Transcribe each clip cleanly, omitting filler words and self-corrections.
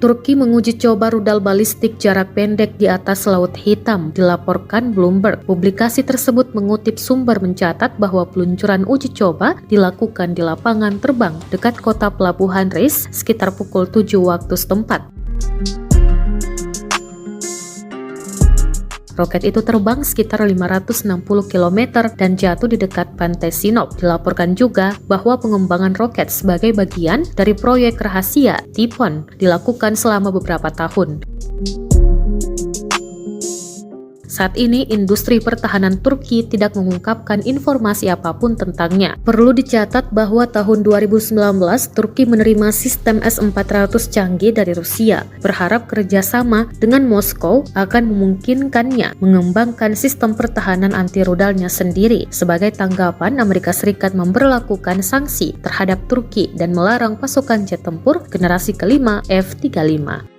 Turki menguji coba rudal balistik jarak pendek di atas Laut Hitam, dilaporkan Bloomberg. Publikasi tersebut mengutip sumber mencatat bahwa peluncuran uji coba dilakukan di lapangan terbang dekat kota pelabuhan Reis sekitar pukul 7 waktu setempat. Roket itu terbang sekitar 560 km dan jatuh di dekat pantai Sinop. Dilaporkan juga bahwa pengembangan roket sebagai bagian dari proyek rahasia Tipon dilakukan selama beberapa tahun. Saat ini, industri pertahanan Turki tidak mengungkapkan informasi apapun tentangnya. Perlu dicatat bahwa tahun 2019, Turki menerima sistem S-400 canggih dari Rusia, berharap kerjasama dengan Moskow akan memungkinkannya mengembangkan sistem pertahanan anti-rudalnya sendiri. Sebagai tanggapan, Amerika Serikat memberlakukan sanksi terhadap Turki dan melarang pasukan jet tempur generasi kelima F-35.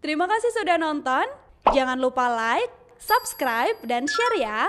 Terima kasih sudah nonton. Jangan lupa like, subscribe, dan share ya.